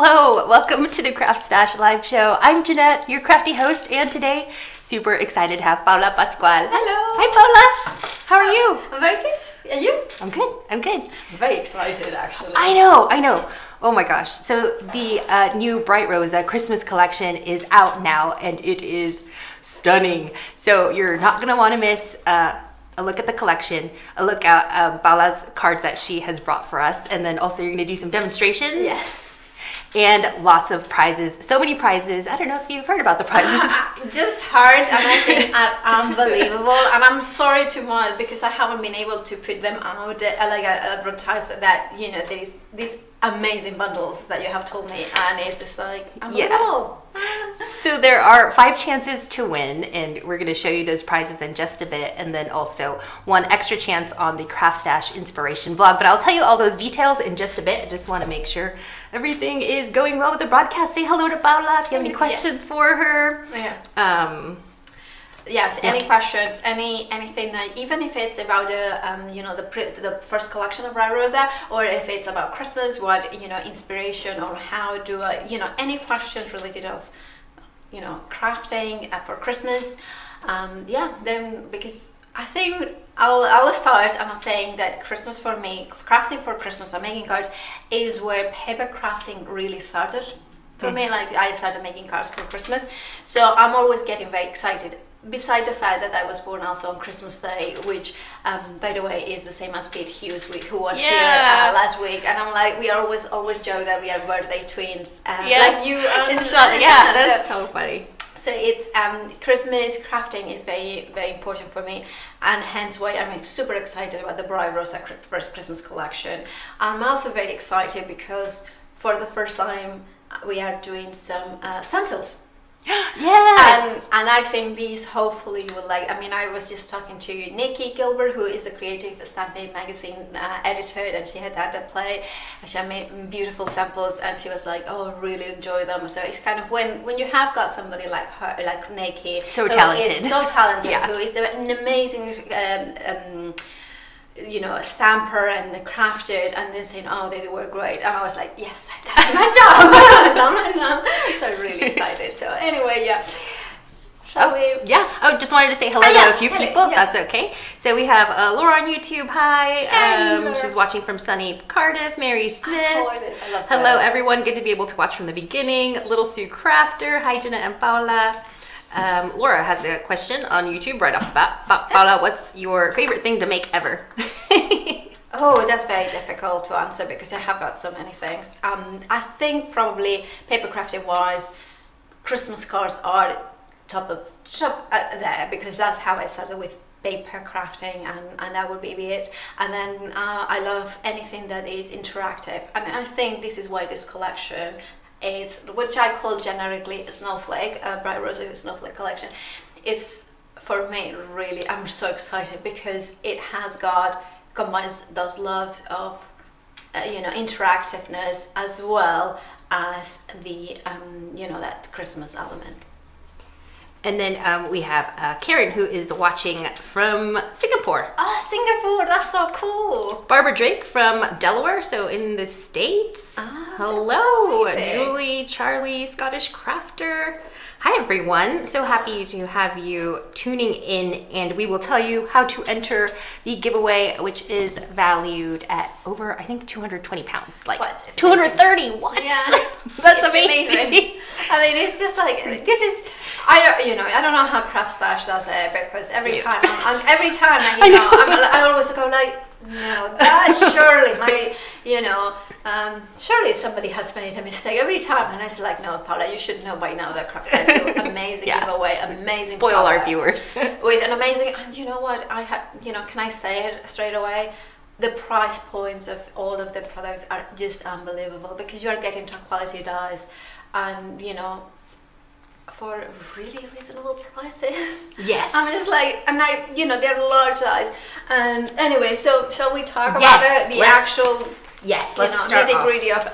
Hello, welcome to the CraftStash live show. I'm Jeanette, your crafty host, and today, super excited to have Paula Pascual. Hello. Hi, Paula. How are you? I'm very good. And you? I'm good. I'm good. I'm very excited, actually. I know. Oh my gosh. So the new Bright Rosa Christmas collection is out now, and it is stunning. So you're not going to want to miss a look at the collection, a look at Paula's cards that she has brought for us, and then also you're going to do some demonstrations. Yes. And lots of prizes. So many prizes. I don't know if you've heard about the prizes. Just hard, and I think are unbelievable. And I'm sorry too much because I haven't been able to put them out, like advertise that, you know, there is these amazing bundles that you have told me, and it's just like unbelievable. So there are 5 chances to win, and we're going to show you those prizes in just a bit, and then also 1 extra chance on the CraftStash inspiration vlog. But I'll tell you all those details in just a bit. I just want to make sure everything is going well with the broadcast. Say hello to Paula if you have any questions for her. Yes, any questions, anything that, even if it's about the you know, the first collection of Bright Rosa, or if it's about Christmas, what, you know, inspiration, or how do I, you know, any questions related of, you know, crafting for Christmas, yeah, then, because I think I'll start, and I'm saying that Christmas for me, crafting for Christmas and making cards is where paper crafting really started for me. Like, I started making cards for Christmas, so I'm always getting very excited. Beside the fact that I was born also on Christmas Day, which, by the way, is the same as Pete Hughes, who was here last week, and I'm like, we are always joke that we are birthday twins, like you and that's so funny. So it's Christmas crafting is very, very important for me, and hence why I'm super excited about the Bright Rosa first Christmas collection. I'm also very excited because for the first time we are doing some stencils. And I think these hopefully you will like. I mean, I was just talking to Nicky Gilbert, who is the creative Handmade magazine editor, and she had had the play, and she had made beautiful samples, and she was like, oh, I really enjoy them. So it's kind of when you have got somebody like her, like Nicky, so talented, who is an amazing you know, a stamper and a crafted, and then saying, oh, they were great, and I was like, yes, that's my job. So I'm really excited. So anyway, I just wanted to say hello to a few people, if that's okay. So we have Laura on YouTube. Hi. She's watching from sunny Cardiff. Mary Smith. Hello, everyone. Good to be able to watch from the beginning. Little Sue Crafter. Hi, Jenna and Paula. Laura has a question on YouTube right off the bat. Paula, what's your favorite thing to make ever? Oh, that's very difficult to answer because I have got so many things. I think probably paper crafting wise, Christmas cards are top there, because that's how I started with paper crafting, and that would be it. And then I love anything that is interactive, and I think this is why this collection, it's, which I call generically Snowflake, Bright Rosa Snowflake collection, is for me really, I'm so excited because it has combines those loves of you know, interactiveness as well as the you know, that Christmas element. And then we have Karen, who is watching from Singapore. Oh, Singapore, that's so cool. Barbara Drake from Delaware, so in the States. Hello. So Julie, Charlie, Scottish Crafter. Hi, everyone. So happy to have you tuning in, and we will tell you how to enter the giveaway, which is valued at over, I think, 220 pounds. Like, what? 230, what? Yeah. That's amazing. I mean, it's just like, this is, I don't know how CraftStash does it, because every time, I always go like, no, that surely surely somebody has made a mistake every time, and it's like, no, Paula, you should know by now that CraftStash do amazing giveaway, amazing spoil our viewers with an amazing, and you know what, I have, you know, can I say it straight away? The price points of all of the products are just unbelievable, because you're getting top quality dyes, and you know, for really reasonable prices. Yes. I'm just like, and you know, they're large size. And anyway, so shall we talk about the actual, let's nitty gritty of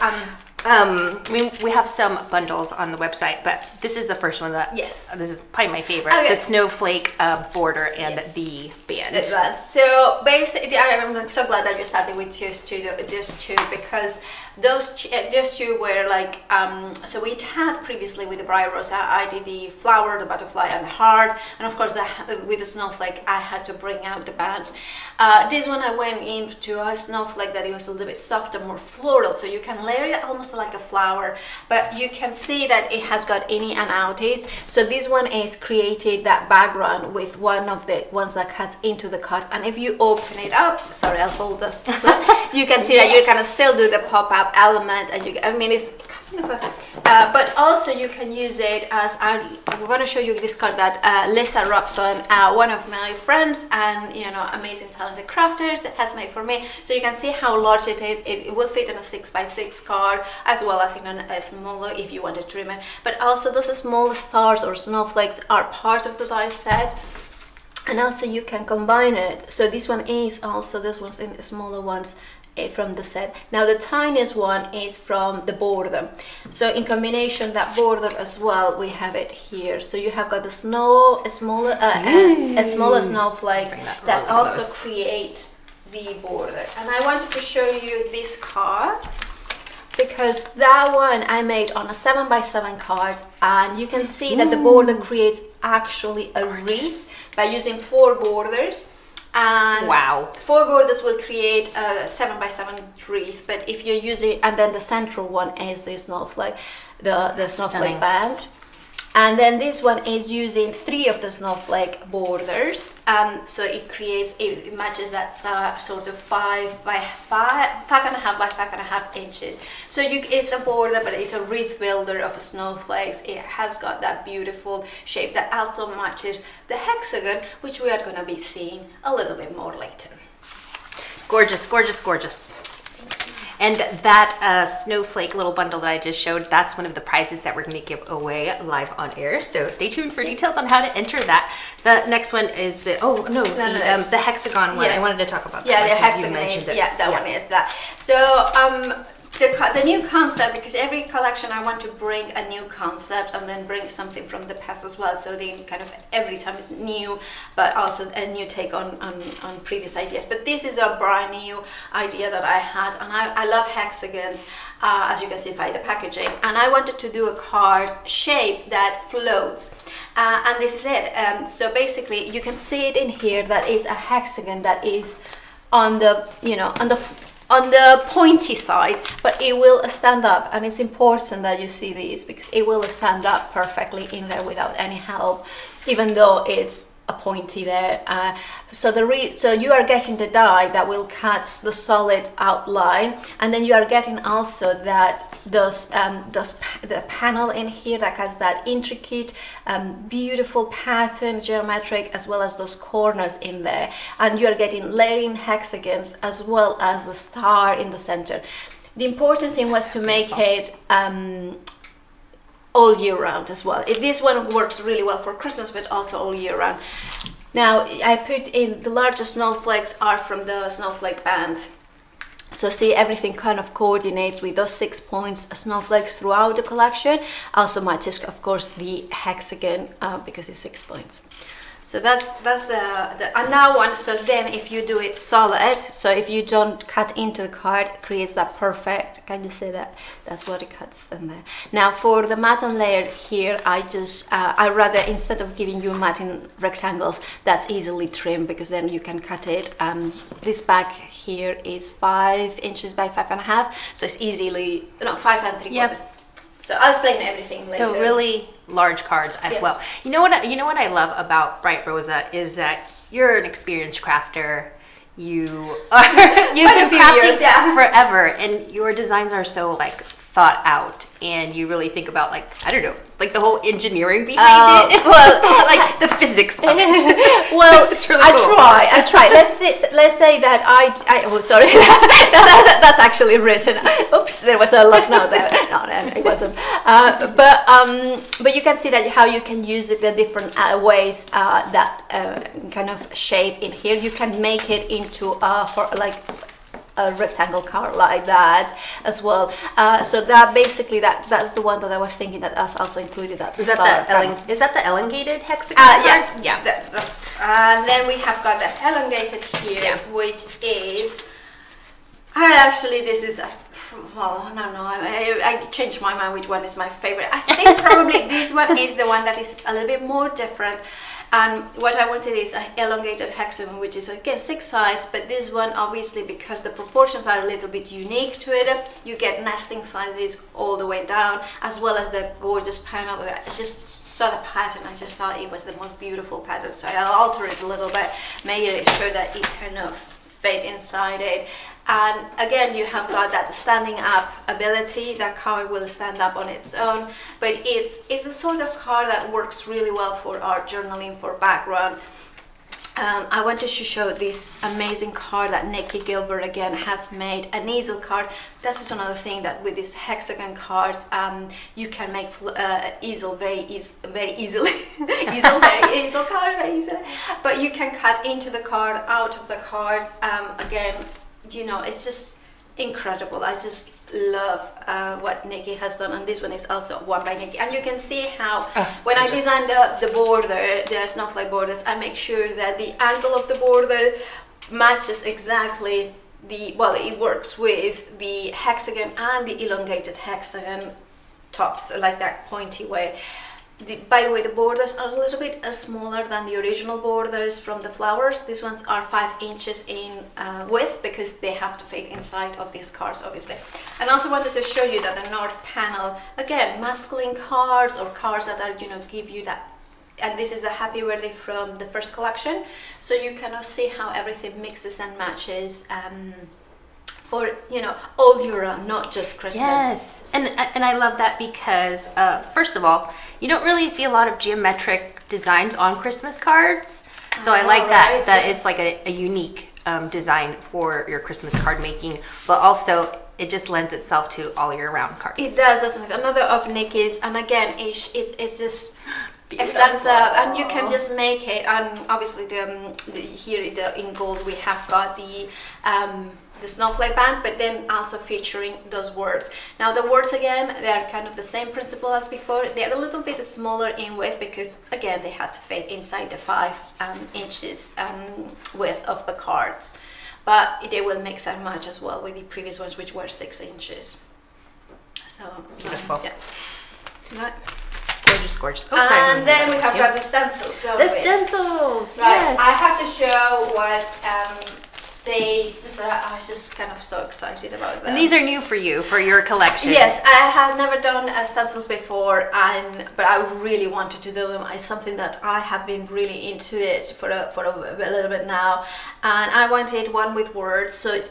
We have some bundles on the website, but this is the first one that this is probably my favorite. Okay. The Snowflake border and the band. So basically, I'm so glad that you started with just two because those two were like so we had previously with the Bright Rosa, I did the flower, the butterfly, and the heart, and of course with the snowflake I had to bring out the bands. This one I went into a snowflake that it was a little bit softer, more floral, so you can layer it almost like a flower, but you can see that it has got innie and outies. So this one is created that background with one of the ones that cuts into the card, and if you open it up, sorry, I'll hold this, you can see that you can still do the pop-up element, and it's kind of a, but also you can use it as I'm going to show you this card that Lisa Robson, one of my friends and amazing talented crafters, has made for me. So you can see how large it is. It will fit in a 6x6 card as well as in a smaller if you want to trim it, but also those small stars or snowflakes are part of the die set. And also you can combine it. So this one is also, this one's in smaller ones from the set. Now the tiniest one is from the border. So in combination that border as well, we have it here. So you have got the smaller snowflakes that also create the border. And I wanted to show you this card because that one I made on a 7x7 card, and you can see that the border creates actually a wreath by using 4 borders. And 4 borders will create a 7x7 wreath, but if you're using, and then the central one is the snowflake, the snowflake band. And then this one is using 3 of the snowflake borders, so it matches that sort of 5.5 by 5.5 inches. So it's a border, but it's a wreath builder of snowflakes. It has got that beautiful shape that also matches the hexagon, which we are going to be seeing a little bit more later. Gorgeous, gorgeous, gorgeous. And that snowflake little bundle that I just showed, that's one of the prizes that we're going to give away live on air. So stay tuned for details on how to enter that. The next one is the the hexagon one. Yeah. I wanted to talk about that. Yeah, the hexagon is, that one is that. So the new concept, because every collection I want to bring a new concept and then bring something from the past as well, so they kind of every time is new, but also a new take on previous ideas. But this is a brand new idea that I had, and I love hexagons, as you can see by the packaging, and I wanted to do a card shape that floats, and this is it. So basically you can see it in here, that is a hexagon that is on the on the pointy side, but it will stand up, and it's important that you see these because it will stand up perfectly in there without any help, even though it's a pointy there. So you are getting the die that will cut the solid outline, and then you are getting also that the panel in here that has that intricate beautiful pattern, geometric, as well as those corners in there, and you are getting layering hexagons as well as the star in the center. The important thing was to make it all year round as well. This one works really well for Christmas, but also all year round. Now I put in the largest snowflakes are from the snowflake band. So see, everything kind of coordinates with those 6 points snowflakes throughout the collection. Also matches, of course, the hexagon because it's 6 points. So that's the and that one. So then if you do it solid, so if you don't cut into the card, it creates that perfect, can you say that? That's what it cuts in there. Now for the matte and layered here, I rather, instead of giving you matte in rectangles, that's easily trimmed, because then you can cut it. This back here is 5 inches by 5.5, so it's easily 5 3/4. Yep. So I'll explain everything later. So really large cards as well. You know what I love about Bright Rosa is that you're an experienced crafter. You've been crafting forever, and your designs are so like thought out, and you really think about, like, I don't know, like the whole engineering behind it. Well, like the physics of it. Well, it's really cool. I try. Let's say that oh, sorry, that's actually written. Oops, there was a left note there. No, it wasn't. But you can see that how you can use it the different ways that kind of shape in here. You can make it into a rectangle card like that as well. So that basically that's the one that I was thinking that that's also included at the start. Is that the elongated hexagon? Yeah. That's, and then we have got the elongated here, which is actually this is well, no, I changed my mind which one is my favorite. I think probably this one is the one that is a little bit more different. And what I wanted is an elongated hexam, which is again 6 size, but this one obviously because the proportions are a little bit unique to it, you get nesting sizes all the way down, as well as the gorgeous panel. I just saw the pattern, I just thought it was the most beautiful pattern, so I altered it a little bit, made sure that it kind of fit inside it. And again, you have got that standing up ability. That card will stand up on its own, but it's a sort of card that works really well for art journaling, for backgrounds. I wanted to show this amazing card that Nicky Gilbert again has made, an easel card. That's just another thing that with these hexagon cards, you can make easel very easily. easel card very easily. But you can cut into the card, out of the cards. Again, you know, it's just incredible. I just love what Nicky has done, and this one is also one by Nicky. And you can see how when I designed the border, the snowflake borders, I make sure that the angle of the border matches exactly it works with the hexagon and the elongated hexagon tops, like that pointy way. By the way, the borders are a little bit smaller than the original borders from the flowers. These ones are 5 inches in width because they have to fit inside of these cards, obviously. And also wanted to show you that the north panel, again, masculine cards or cards that are, you know, give you that. And this is the happy birthday from the first collection. So you kind of see how everything mixes and matches for, you know, all year round, not just Christmas. Yes. And I love that because, first of all, you don't really see a lot of geometric designs on Christmas cards. So I like that it's like a unique design for your Christmas card making, but also it just lends itself to all year round cards. It does, doesn't it? Another of Nicky's, and again, it's just it stands up, and you can just make it. And obviously, here in gold we have got the snowflake band, but then also featuring those words. Now the words, again, they're kind of the same principle as before. They're a little bit smaller in width because, again, they had to fit inside the 5 inches width of the cards, but they will mix and match as well with the previous ones, which were 6 inches. So beautiful. Yeah. Gorgeous. Oh, and then we have got the stencils. The stencils. Right. Yes. I have to show what I was just kind of so excited about them. And these are new for you, for your collection. Yes, I have never done stencils before, but I really wanted to do them. It's something that I have been really into it for a little bit now, and I wanted one with words, so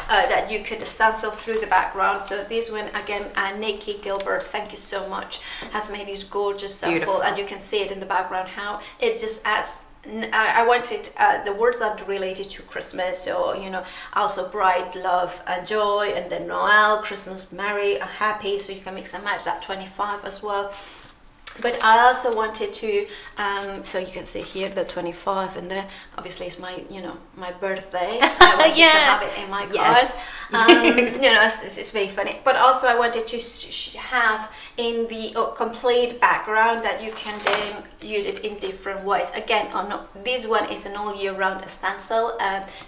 that you could stencil through the background. So this one, again, Nicky Gilbert, thank you so much, has made this gorgeous sample. Beautiful. And you can see it in the background how it just adds. I wanted the words that are related to Christmas, so, you know, also bright, love and joy, and then Noel, Christmas, merry and happy, so you can mix and match that 25 as well. But I also wanted to, so you can see here the 25, and then obviously it's my, you know, my birthday. I wanted to have it in my cards. Yes. You know, it's very funny. But also I wanted to have in the complete background that you can then use it in different ways. Again, this one is an all year round stencil.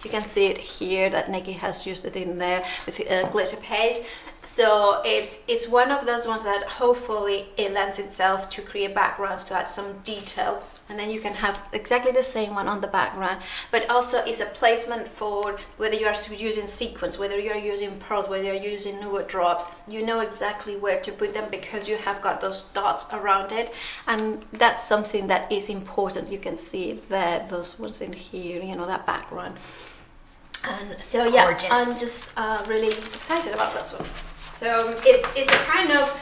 You can see it here that Nicky has used it in there with glitter paste. So it's one of those ones that hopefully it lends itself to create backgrounds, to add some detail, and then you can have exactly the same one on the background. But also it's a placement for whether you are using sequins, whether you are using pearls, whether you are using nougat drops, you know exactly where to put them because you have got those dots around it, and that's something that is important. You can see that those ones in here, you know, that background. And so yeah, gorgeous. I'm just really excited about those ones. So it's a kind of,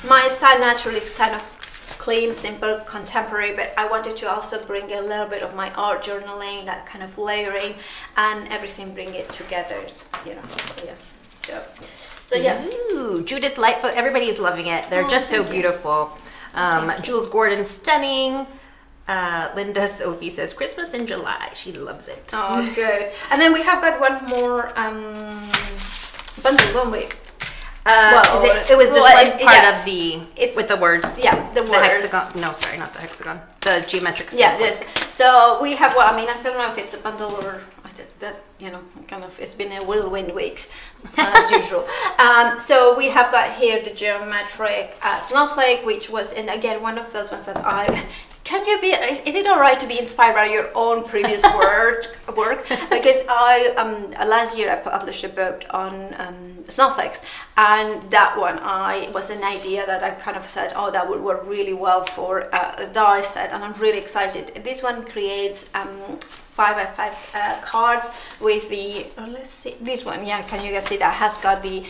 my style naturally is kind of clean, simple, contemporary, but I wanted to also bring a little bit of my art journaling, that kind of layering and everything, bring it together, you know. Yeah. So yeah. Ooh, Judith Lightfoot, everybody is loving it. They're just so beautiful. Jules Gordon, stunning. Linda Sophie says Christmas in July. She loves it. Oh, good. And then we have got one more bundle, don't we? It was this one part of the with the words. Yeah, the words. The hexagon. No, sorry, not the hexagon. The geometric. Yeah, this. So we have. Well, I mean, I don't know if it's a bundle or that. You know, kind of. It's been a whirlwind week, as usual. So we have got here the geometric snowflake, which was, and again, one of those ones that I. Can you be? Is it all right to be inspired by your own previous work? Because I last year I published a book on snowflakes, and that one was an idea that I kind of said, oh, that would work really well for a die set, and I'm really excited. This one creates 5x5 cards with the let's see this one. Yeah, can you guys see that has got the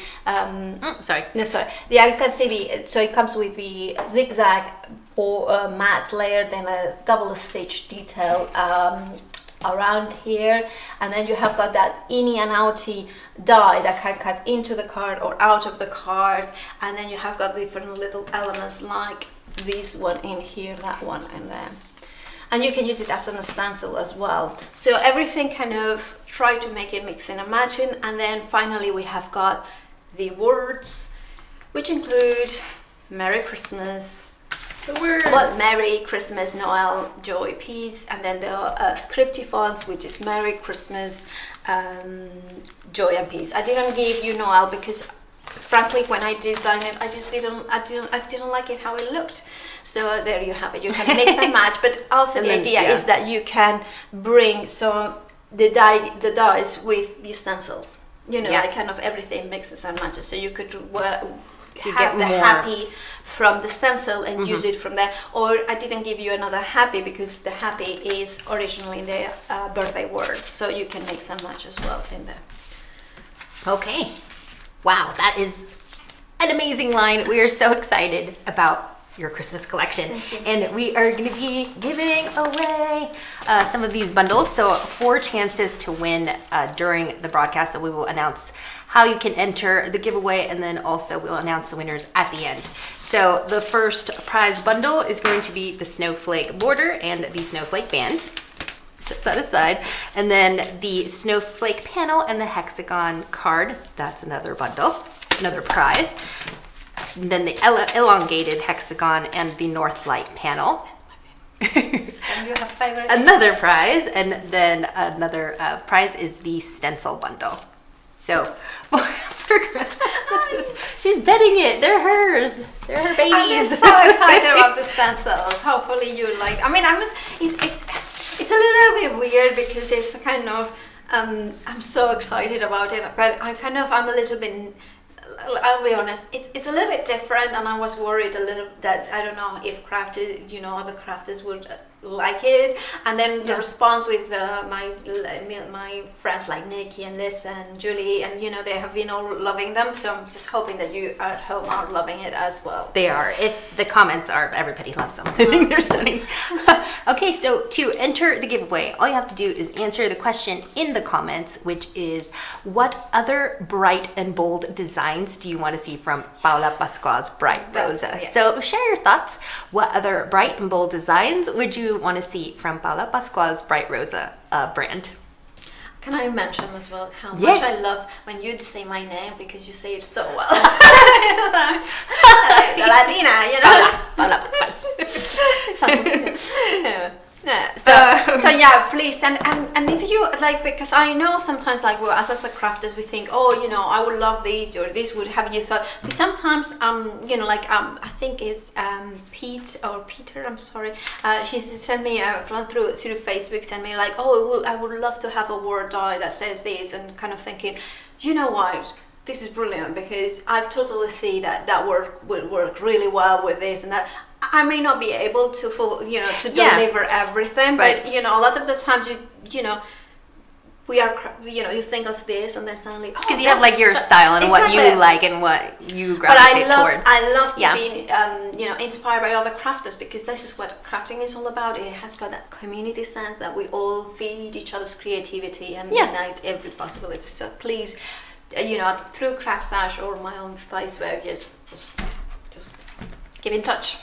sorry. No, sorry. Yeah, you can see the. So it comes with the zigzag or matte layer, then a double stitch detail around here, and then you have got that innie and outie die that can cut into the card or out of the card, and then you have got different little elements like this one in here, that one, and then. And you can use it as a stencil as well. So everything kind of try to make it mix and matching. And then finally we have got the words, which include Merry Christmas, the words. Well, Merry Christmas, Noel, Joy, Peace, and then the scripty fonts, which is Merry Christmas, Joy and Peace. I didn't give you Noel because frankly, when I designed it, I didn't like it how it looked. So there you have it. You can mix and match, but also the idea is that you can bring the dies with the stencils. You know, like kind of everything mixes and matches. So you could have the happy from the stencil and use it from there. Or I didn't give you another happy because the happy is originally the birthday word. So you can mix and match as well in there. Okay. Wow, that is an amazing line. We are so excited about your Christmas collection, and we are going to be giving away some of these bundles. So 4 chances to win during the broadcast, that we will announce how you can enter the giveaway, and then also we'll announce the winners at the end. So the first prize bundle is going to be the Snowflake Border and the Snowflake Band. Set that aside. And then the snowflake panel and the hexagon card, that's another bundle, another prize. And then the elongated hexagon and the north light panel. And you have favorite? Another prize, and then another prize is the stencil bundle. So for she's betting it. They're hers. They're her babies. I'm so excited about the stencils. Hopefully you like. I mean, it's a little bit weird because it's kind of I'm so excited about it, but I'm a little bit. I'll be honest, it's a little bit different, and I was worried a little that I don't know if other crafters would like it, and then the response with my friends like Nicky and Liz and Julie, and they have been all loving them, so I'm just hoping that you at home are loving it as well. They are. If the comments are, everybody loves them. I think they're stunning. Okay, so to enter the giveaway, all you have to do is answer the question in the comments, which is, what other bright and bold designs do you want to see from Paula Pascual's Bright Rosa? So share your thoughts. What other bright and bold designs would you want to see from Paula Pascual's Bright Rosa brand? Can I mention as well how much I love when you say my name, because you say it so well. The Latina, Paula Pascual. So yeah, please, and if you like, because I know sometimes like as a crafters we think, I would love this, or this would have you thought. But sometimes I think it's Peter, I'm sorry, she sent me through Facebook, sent me like, I would love to have a word die that says this, and kind of thinking, you know what, this is brilliant, because I totally see that word will work really well with this and that. I may not be able to deliver everything, but a lot of the times we are you think of this, and then suddenly because you have like your style and what you like and what you gravitate towards. I love to be inspired by other crafters, because this is what crafting is all about. It has got that community sense that we all feed each other's creativity and unite every possibility. So please, through CraftStash or my own Facebook, just keep in touch.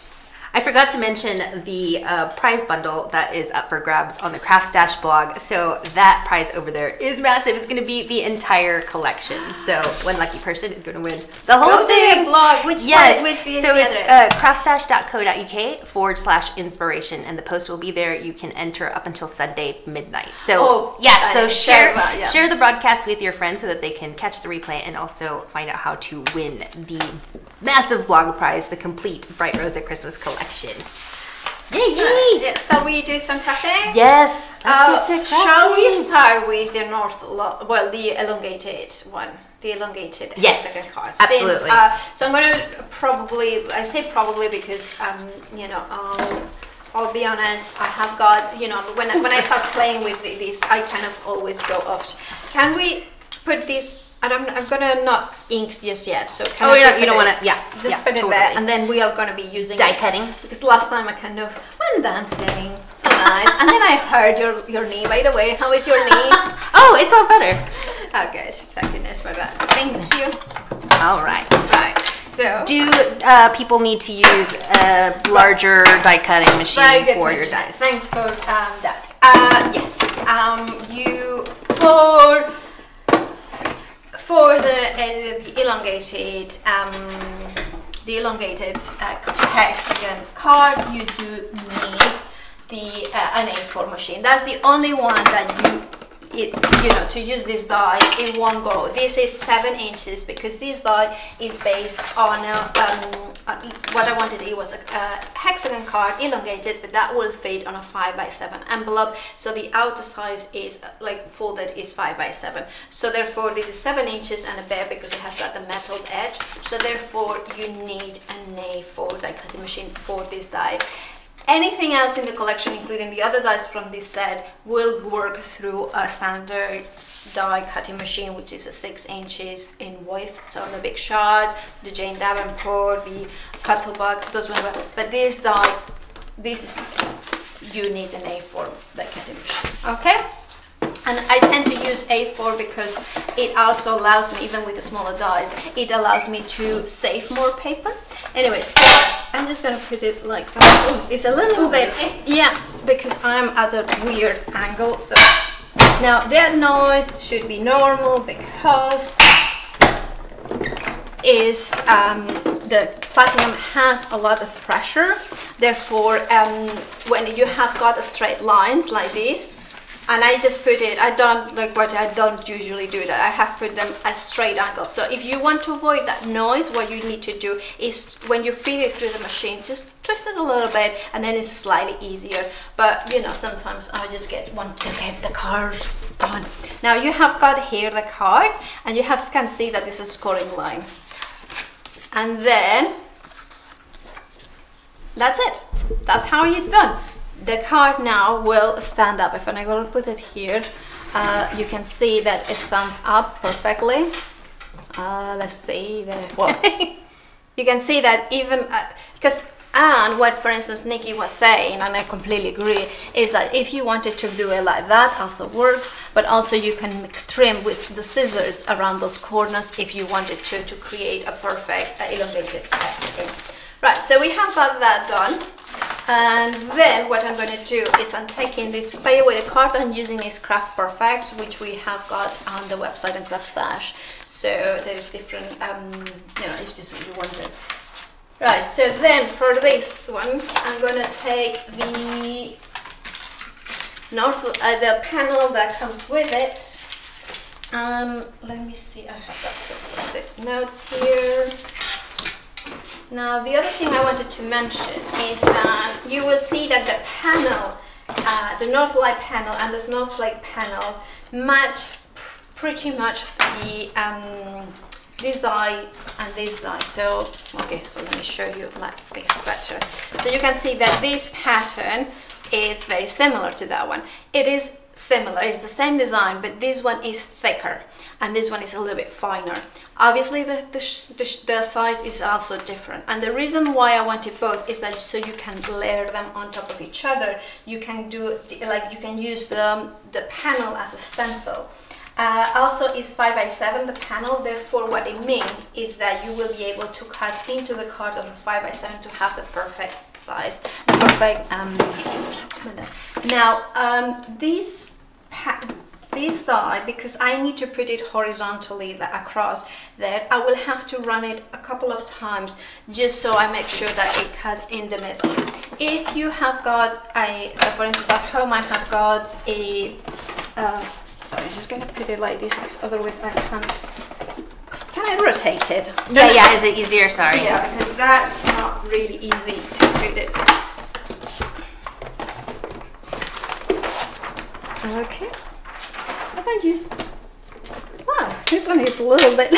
I forgot to mention the prize bundle that is up for grabs on the CraftStash blog. So that prize over there is massive. It's going to be the entire collection. So one lucky person is going to win the whole thing. Blog. Which is so it's craftstash.co.uk/inspiration, and the post will be there. You can enter up until Sunday midnight. So share the broadcast with your friends so that they can catch the replay and also find out how to win the massive blog prize, the complete Bright Rosa Christmas collection. Yay! So we do some crafting? Yes. Let's get to crafting. Shall we start with the the elongated one? The elongated hexagon card. Absolutely. So I'm going to I say probably because, I'll be honest, I have got, when I start playing with this, I kind of always go off. Can we put this? I'm gonna not ink just yet, so you don't want to, just put it there, and then we are gonna be using die cutting, because last time I kind of went dancing, nice, and then I heard your knee. By the way, how is your knee? Oh, it's all better. Oh, good. Thank goodness for that. Thank you. All right. Right. So, do people need to use a larger die cutting machine for your dies? Thanks for that. Yes. For the elongated hexagon card, you do need an A4 machine. That's the only one that to use this die, it won't go. This is 7 inches because this die is based on what I wanted. It was a hexagon card, elongated, but that will fit on a 5x7 envelope. So the outer size is folded is 5x7. So therefore this is 7 inches and a bit because it has got the metal edge. So therefore you need an A4 die cutting machine for this die. Anything else in the collection, including the other dies from this set, will work through a standard die cutting machine, which is a 6 inches in width. So the Big Shot, the Jane Davenport, the Cuttlebug, those ones. But this die, you need an A4 die cutting machine. Okay. And I tend to use A4 because it also allows me, even with the smaller dies, it allows me to save more paper. Anyway, so I'm just gonna put it like that. Ooh, it's a little bit, because I'm at a weird angle. So now that noise should be normal because the platinum has a lot of pressure. Therefore, when you have got straight lines like this, and I just put it, I don't usually do that. I have put them at straight angles. So if you want to avoid that noise, what you need to do is when you feed it through the machine, just twist it a little bit and then it's slightly easier. But sometimes I just want to get the card done. Now you have got here the card and you can see that this is a scoring line. And then that's it. That's how it's done. The card now will stand up. If I'm going to put it here, you can see that it stands up perfectly. Let's see. Well, you can see that even and what, for instance, Nicky was saying, and I completely agree, is that if you wanted to do it like that, also works, but also you can trim with the scissors around those corners if you wanted to create a perfect elongated hexagon. Right, so we have got that done. And then what I'm going to do is I'm taking this, by the way, the card I'm using is Craft Perfect, which we have got on the website and CraftStash. So there's different, if this is what you wanted. Right, so then for this one, I'm going to take the panel that comes with it. Let me see, I have got some post-it notes here. Now, the other thing I wanted to mention is that you will see that the panel, the Northlight panel and the Snowflake panel match pretty much the this die and this die. So, okay, so let me show you like this better. So you can see that this pattern is very similar to that one. It is similar, it's the same design, but this one is thicker and this one is a little bit finer. Obviously the size is also different, and the reason why I wanted both is that so you can layer them on top of each other. You can do you can use the panel as a stencil, Also is 5 by 7 the panel, therefore what it means is that you will be able to cut into the card of 5 by 7 to have the perfect size, the perfect now this die, because I need to put it horizontally across there, I will have to run it a couple of times just so I make sure that it cuts in the middle. If you have got so for instance at home I have got a sorry, I'm just gonna put it like this because otherwise I can't. Can I rotate it? Yeah, is it easier? Sorry. Yeah, because that's not really easy to put it. Okay. Have I used? Wow, this one is a little bit.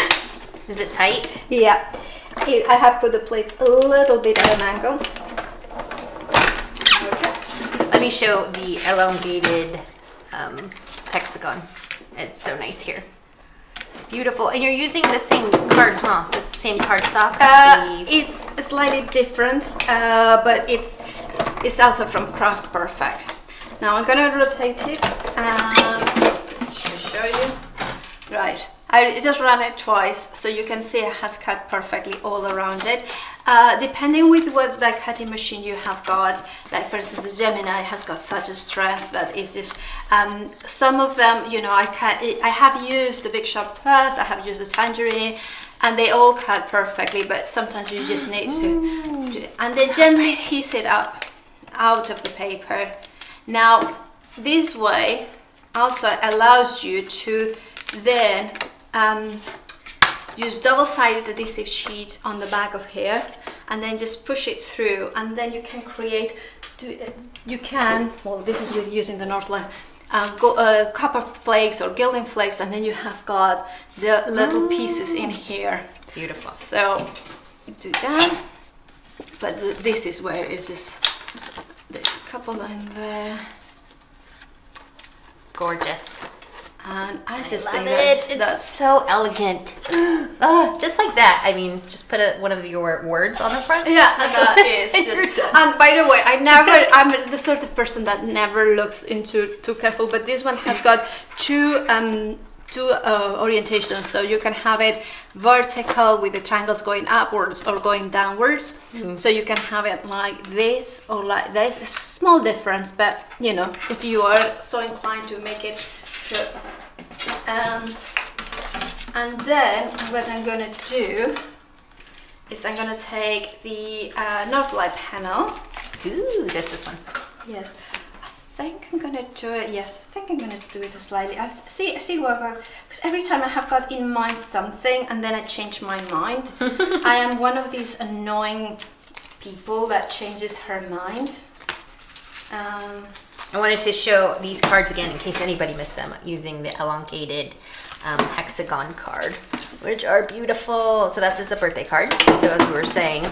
Is it tight? Yeah. I have put the plates a little bit at an angle. Okay. Let me show the elongated hexagon. It's so nice here. Beautiful. And you're using the same card, huh? The same card stock? It's slightly different, but it's also from Craft Perfect. Now I'm gonna rotate it just to show you. Right. I just ran it twice, so you can see it has cut perfectly all around it. Depending with what like cutting machine you have got, like for instance the Gemini has got such a strength that it's just some of them, you know, I have used the Big Shop Plus, I have used the Tangerine, and they all cut perfectly, but sometimes you just need to and they gently tease it up out of the paper. Now this way also allows you to then use double-sided adhesive sheet on the back of here and then just push it through, and then you can create, well this is with using the Northland copper flakes or gilding flakes, and then you have got the little pieces in here. Beautiful. So do that, but this is where is this, there's a couple in there. Gorgeous. And I just love think it. that's It's so elegant. Oh, just like that. I mean, just put one of your words on the front. yeah, that is just, and by the way, I'm the sort of person that never looks into too careful, but this one has got two orientations, so you can have it vertical with the triangles going upwards or going downwards. So you can have it like this or like this. It's a small difference, but you know, if you are so inclined to make it sure. And then what I'm gonna do is I'm gonna take the Northlight panel. Ooh, that's this one. Yes, I think I'm gonna do it. Yes, I think I'm gonna do it slightly. See what, because every time I have got in mind something and then I change my mind. I am one of these annoying people that changes her mind. I wanted to show these cards again in case anybody missed them, using the elongated hexagon card, which are beautiful. So that's just a birthday card. So as we were saying,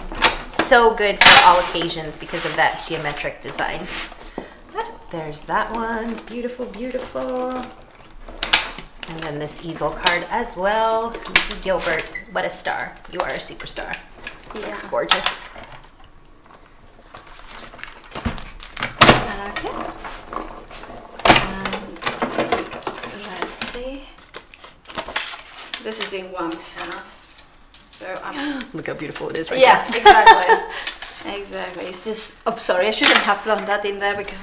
so good for all occasions because of that geometric design. There's that one. Beautiful, beautiful. And then this easel card as well. Nicky Gilbert, what a star. You are a superstar. Yeah. Looks gorgeous. Okay. Let's see. This is in one pass. So look how beautiful it is right yeah, there. exactly. Exactly. It's just, oh sorry, I shouldn't have done that in there because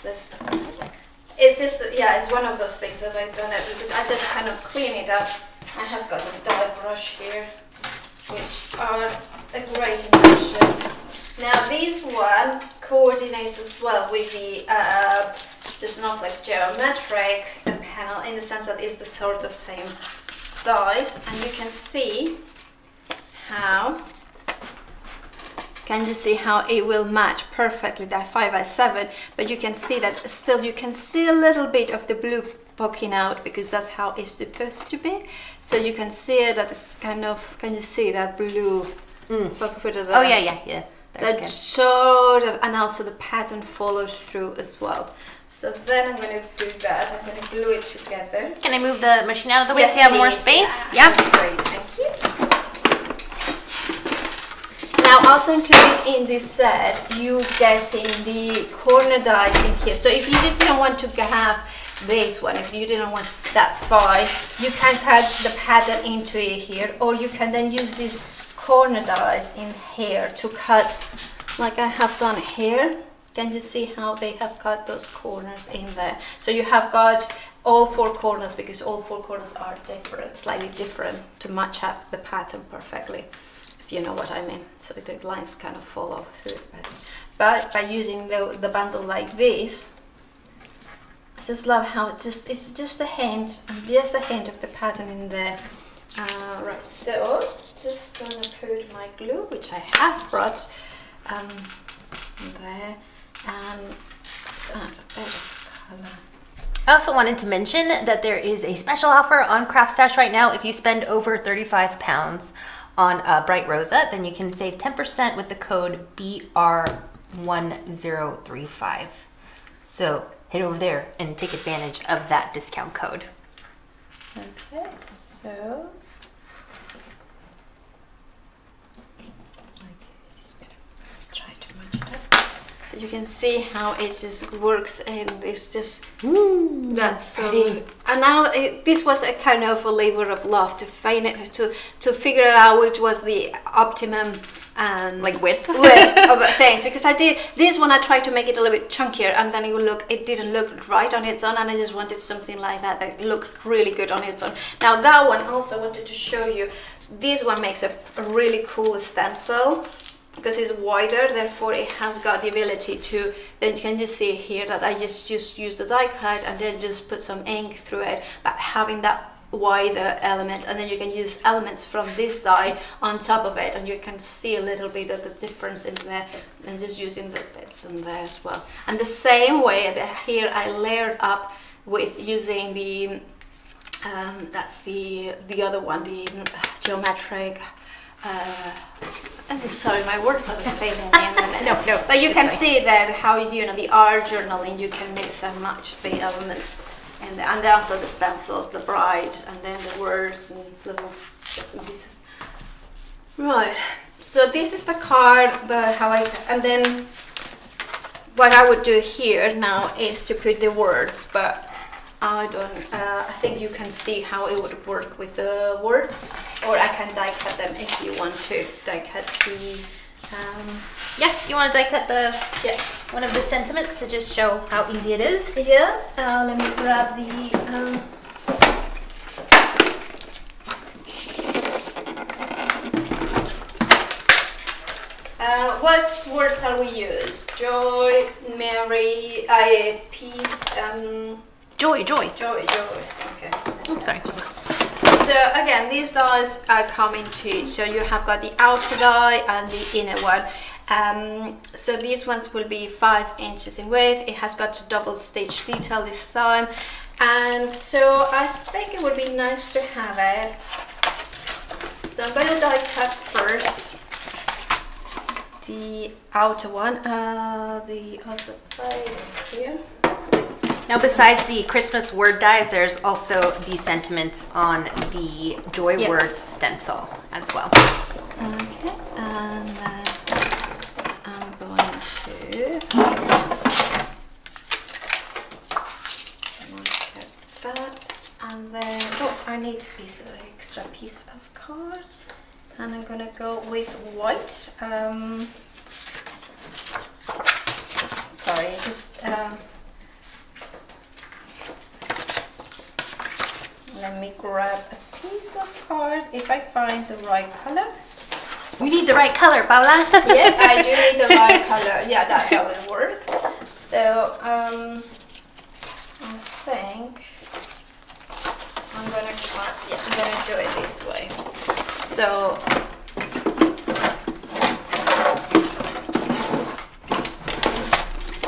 this it's just, yeah, it's one of those things that I've done it. I just kind of clean it up. I have got a dye brush here, which are a great invention. Now this one coordinates as well with the Snowflake geometric panel, in the sense that it's the sort of same size, and you can see how it will match perfectly that 5 by 7, but you can see that still you can see a little bit of the blue poking out because that's how it's supposed to be. So you can see that it's kind of, can you see that blue? If I put it there. Oh yeah. That sort of, and also the pattern follows through as well. So then I'm going to do that. I'm going to glue it together. Can I move the machine out of the way yes, so you have please. more space? Yeah. Great, thank you. Now also included in this set, you getting the corner dies in here. So if you didn't want to have this one, if you didn't want, that's fine. You can cut the pattern into it here, or you can then use these corner dies in here to cut, like I have done here. Can you see how they have got those corners in there? So you have got all 4 corners, because all 4 corners are different, slightly different, to match up the pattern perfectly, if you know what I mean. So the lines kind of follow through the pattern. But by using the bundle like this, I just love how it's just a hint, of the pattern in there. Right, so just gonna put my glue, which I have brought there, and just add a bit of color. I also wanted to mention that there is a special offer on CraftStash right now. If you spend over £35 on Bright Rosa, then you can save 10% with the code BR1035. So head over there and take advantage of that discount code. Okay, so just gonna try to match it up. But you can see how it just works, and it's just that's so pretty. And now this was a kind of a labor of love to find it, to figure out which was the optimum like width of things, because I did this one, I tried to make it a little bit chunkier, and then it didn't look right on its own, and I just wanted something like that looked really good on its own. Now that one also wanted to show you, this one makes a really cool stencil, because it's wider, therefore it has got the ability to, then can you see here that I just use the die cut and then just put some ink through it, but having that wider element, and then you can use elements from this die on top of it, and you can see a little bit of the difference in there, and just using the bits in there as well. And the same way that here I layered up with using the that's the other one, the geometric I'm so sorry, my words are just failing me in the minute. No, but you can see that how the art journaling, you can mix and match the elements, and also the stencils, the bright, and then the words and little bits and pieces. Right. So this is the card, and then what I would do here now is to put the words, but I think you can see how it would work with the words, or I can die cut them if you want to die cut the yeah, you want to die cut one of the sentiments to just show how easy it is. Yeah, let me grab the what words have we used? Joy, Mary, peace, Joy. Okay. Oops, sorry. So again, these dies are coming to, so you have got the outer die and the inner one. So these ones will be 5 inches in width. It has got a double stitch detail this time, and so I think it would be nice to have it. So I'm going to die cut first the outer one. The other plate is here. Now, besides the Christmas word dies, there's also the sentiments on the Joy Words stencil as well. Okay, and then I'm going to get that, and then I need an extra piece of card, and I'm gonna go with white. Sorry, just let me grab a piece of card if I find the right color. We need the right color, Paula. Yes, I do need the right color. Yeah, that will work. So I think I'm gonna do it this way. So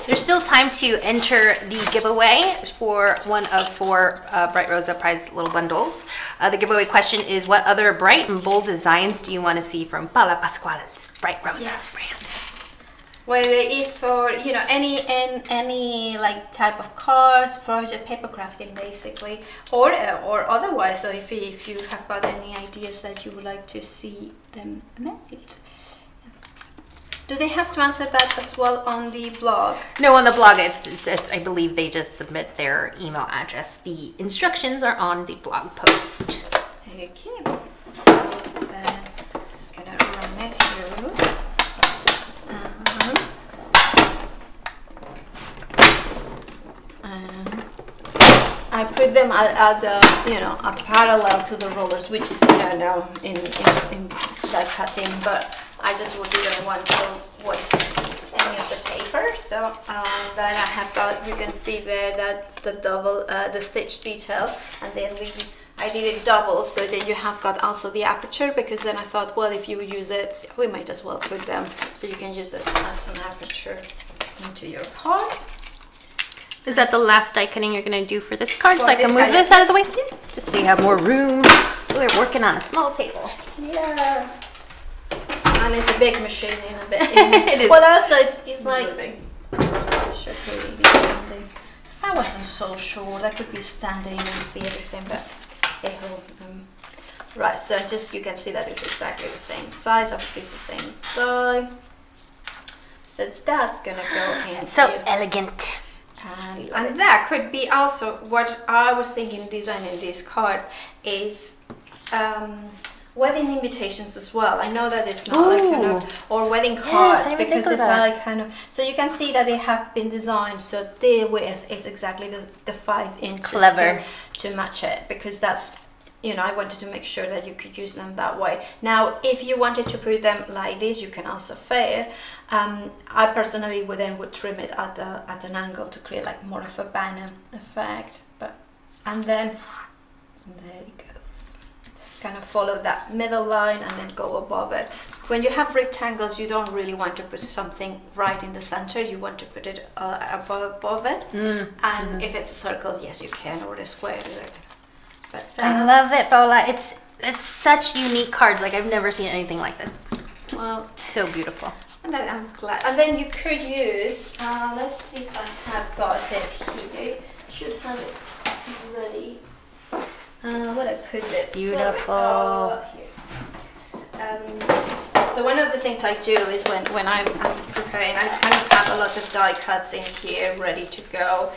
there's still time to enter the giveaway for one of 4 Bright Rosa prize little bundles. The giveaway question is, what other bright and bold designs do you want to see from Paula Pascual's Bright Rosa brand? Well, it is for any like type of cards, project, paper crafting basically, or otherwise. So if you have got any ideas that you would like to see them made. Do they have to answer that as well on the blog? No, on the blog, it's I believe they just submit their email address. The instructions are on the blog post. Okay, so then just gonna run it through. I put them at the, you know, a parallel to the rollers, which is no in die cutting, but I just didn't want to waste any of the paper. So then I have got, you can see there that the double, the stitch detail, and then I did it double, so then you have got also the aperture, because then I thought, well, if you use it, we might as well put them, so you can use it as an aperture into your cards. Is that the last die cutting you're going to do for this card? So I can move this out of the way? Yeah. Just so you have more room. We're working on a small table. Yeah. And it's a big machine in a bit. It is. Well, also it's like... Big. Should really be standing. I wasn't so sure. I could be standing and see everything, but... right, so just you can see that it's exactly the same size. Obviously, it's the same die. So that's going to go in. So here. Elegant. And that could be also what I was thinking designing these cards is wedding invitations as well. I know that it's not like kind of, or wedding cards, yes, because it's like kind of, so you can see that they have been designed so the width is exactly the 5 inches. Clever. To match it, because that's, you know, I wanted to make sure that you could use them that way. Now, if you wanted to put them like this, you can also fade. I personally would trim it at an angle to create like more of a banner effect. And then there it goes. Just kind of follow that middle line and then go above it. When you have rectangles, you don't really want to put something right in the center. You want to put it above it. And if it's a circle, yes, you can, or a square. But, I love it, Paula. It's such unique cards. Like, I've never seen anything like this. Well, it's so beautiful. And then I'm glad. And then you could use, let's see if I have got it here. Should have it ready. What I put it. Beautiful. So one of the things I do is when I'm preparing, I kind of have a lot of die cuts in here ready to go.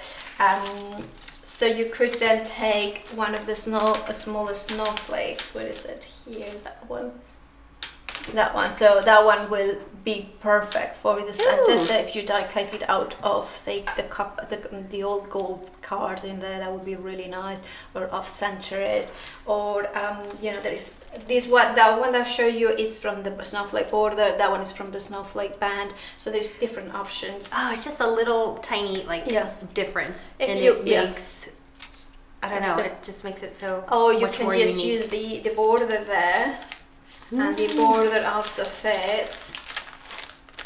So you could then take one of the smaller snowflakes. What is it here? That one. That one. So that one will be perfect for the center. So if you die cut it out of, say, the old gold card in there, that would be really nice. Or off center it. Or you know, there is this one. That one that I show you is from the Snowflake Border. That one is from the Snowflake Band. So there's different options. Oh, it's just a little tiny difference, if and you, it makes. I don't know. It just makes it so. Oh, you can just use the border there, and the border also fits.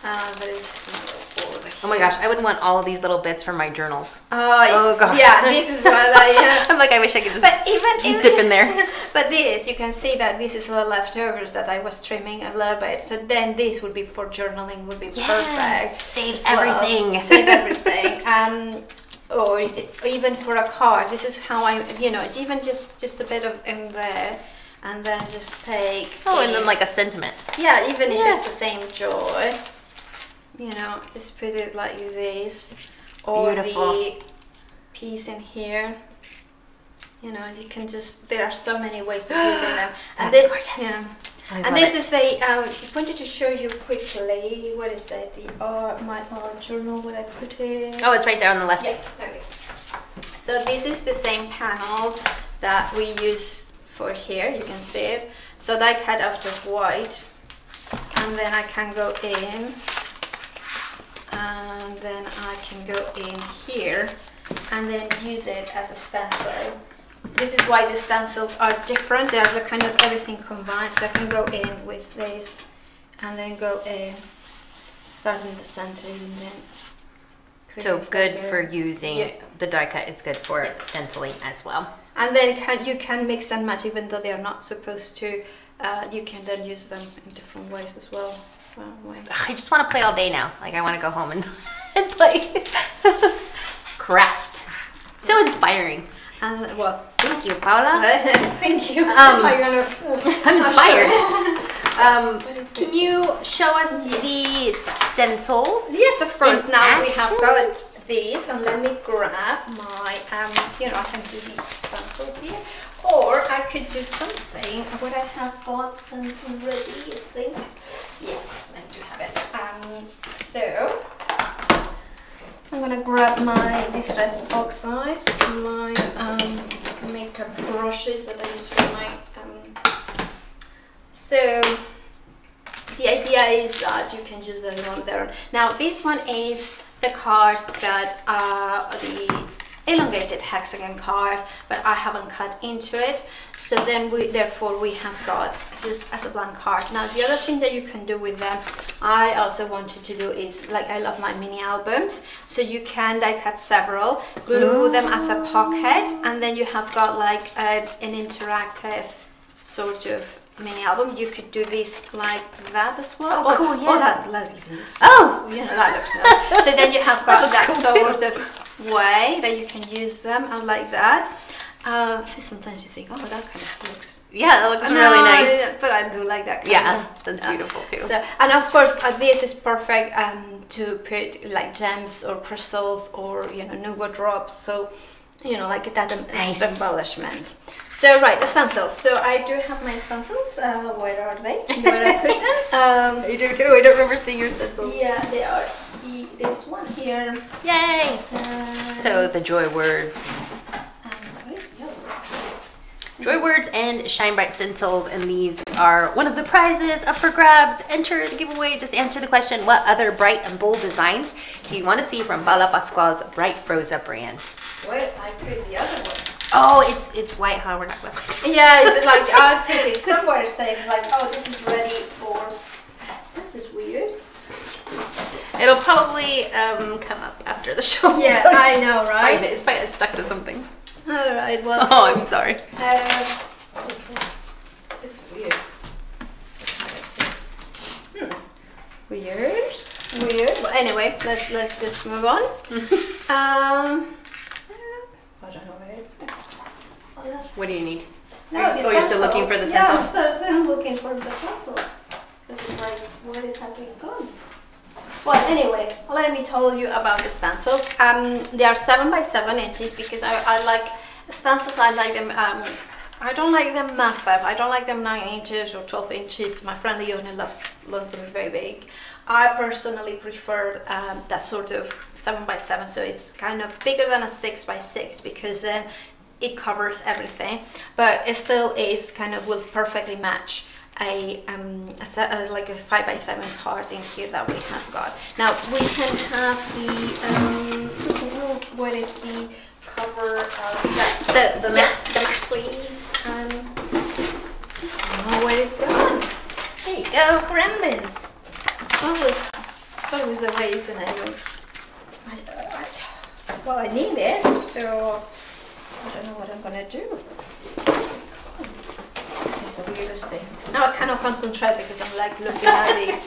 There is no border here. Oh my gosh, I wouldn't want all of these little bits from my journals. Oh gosh. Yeah, this is what I. I'm like, I wish I could just even dip in there. But this, you can see that this is the leftovers that I was trimming a little bit. So then this would be for journaling. Would be perfect. Saves everything. Save everything. Or even for a card, this is how I, you know, even just a bit of in there, and then just take. And then like a sentiment. Yeah, even if it's the same joy, you know, just put it like this, or the piece in here. You know, you can just. There are so many ways of using them. That's gorgeous. Yeah. And this is the, I wanted to show you quickly, what is it, my art journal, what I put in. Oh, it's right there on the left. Yeah, okay. So this is the same panel that we use for here, you can see it. So die cut out of white, and then I can go in, and then I can go in here, and then use it as a stencil. This is why the stencils are different. They're the kind of everything combined. So I can go in with this, and then go in, start in the center, and then. So good for using the die cut. Is good for stenciling as well. And then you can mix and match, even though they are not supposed to. You can then use them in different ways as well. I just want to play all day now. Like I want to go home and play craft. So inspiring. And well, thank you, Paula. Thank you. I'm inspired. Can you show us the stencils? Yes, of course. Now we have action? got these, and let me grab my, you know, I can do the stencils here, or I could do something. What I have got ready, I think. Yes, I do have it. So I'm gonna grab my distress oxides, my makeup brushes that I use for my. So the idea is that you can use them on there. Now this one is the cards that are the elongated hexagon cards, but I haven't cut into it. So then therefore we have got just as a blank card. Now the other thing that you can do with them, I also wanted to do is, like, I love my mini albums. So you can die cut several, glue them as a pocket, and then you have got like an interactive sort of mini album. You could do this like that as well. Oh, cool, yeah. Oh, that even looks yeah, that looks nice. So then you have got that cool sort of way that you can use them, and like that. See, sometimes you think, oh, that kind of looks. Yeah, it looks really nice. But I do like that kind Yeah, of. that's beautiful too. So, and of course, this is perfect to put like gems or crystals or, you know, nougat drops. So, you know, like that embellishment. So right, the stencils. So I do have my stencils. Where are they? Where I put them? I don't know. I don't remember seeing your stencils. Yeah, they are. This one here. Yay! So the joy words. Where's the other one? Joy words and Shine Bright stencils, and these are one of the prizes up for grabs. Enter the giveaway. Just answer the question: what other bright and bold designs do you want to see from Paula Pascual's Bright Rosa brand? Where I put the other one? Oh, it's white, huh? We're not gonna find it. Yeah, it's like I put it somewhere safe. Like, oh, this is ready for. This is weird. It'll probably come up after the show. Yeah, I know, right? Find it. It's probably stuck to something. All right. Well. Oh, I'm sorry. It's weird. Weird. Well, anyway, let's just move on. I don't know where it's. What do you need? No, you're still looking for the stencil? Yeah, I'm still looking for the stencil. Because it's like, where it hasn't gone. Well, anyway, let me tell you about the stencils. They are 7 by 7 inches because I like stencils. I like them. I don't like them massive. I don't like them 9 inches or 12 inches. My friend Leona loves them very big. I personally prefer that sort of 7 by 7, so it's kind of bigger than a 6 by 6 because then it covers everything, but it still is kind of will perfectly match like a 5 by 7 card in here that we have got. Now we can have the what is the cover of the mat? The mat, please. Just know where it's going. There you go, gremlins. It's always the way, isn't it? Well, I need it, so I don't know what I'm gonna do. This is the weirdest thing. Now I cannot concentrate because I'm like looking at the.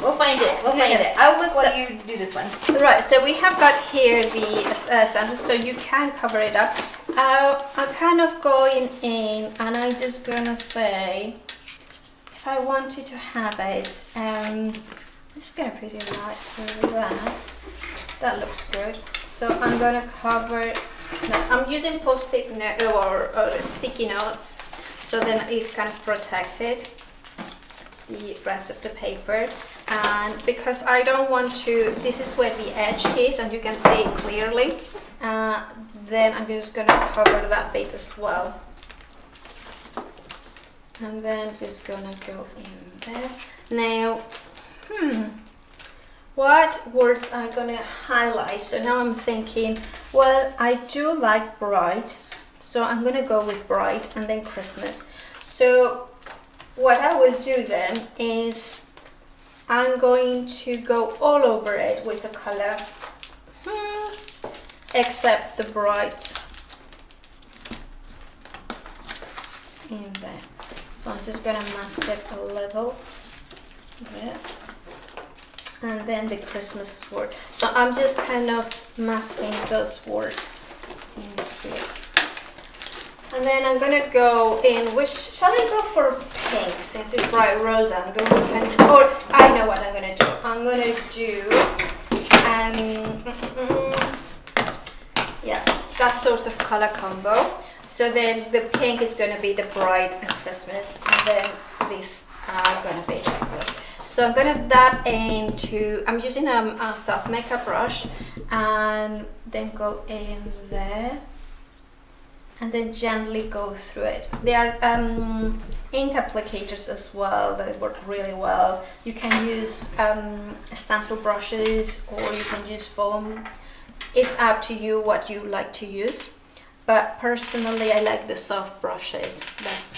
We'll find it. We'll find it. I'll look while you do this one. Right. So we have got here the stencil, so you can cover it up. I'm kind of going in, and I'm just gonna say, if I wanted to have it, I'm just gonna put it like that. That looks good. So I'm gonna cover. No, I'm using post-it note or sticky notes, so then it's kind of protected the rest of the paper. And because I don't want to, this is where the edge is, and you can see it clearly. Then I'm just gonna cover that bit as well. And then just gonna go in there. Now, what words I'm gonna highlight? So now I'm thinking, well, I do like bright, so I'm gonna go with bright and then Christmas. So what I will do then is I'm going to go all over it with the color, except the bright in there. So I'm just gonna mask it a little bit. And then the Christmas word. So I'm just kind of masking those words in here. And then I'm gonna go in, which, shall I go for pink since it's bright rosa? I'm going to, or I know what I'm gonna do. I'm gonna do, yeah, that sort of color combo. So then the pink is gonna be the bright and Christmas, and then these are gonna be chocolate. So I'm gonna dab into, I'm using a soft makeup brush, and then go in there. And then gently go through it. There are ink applicators as well that work really well. You can use stencil brushes, or you can use foam. It's up to you what you like to use. But personally, I like the soft brushes best.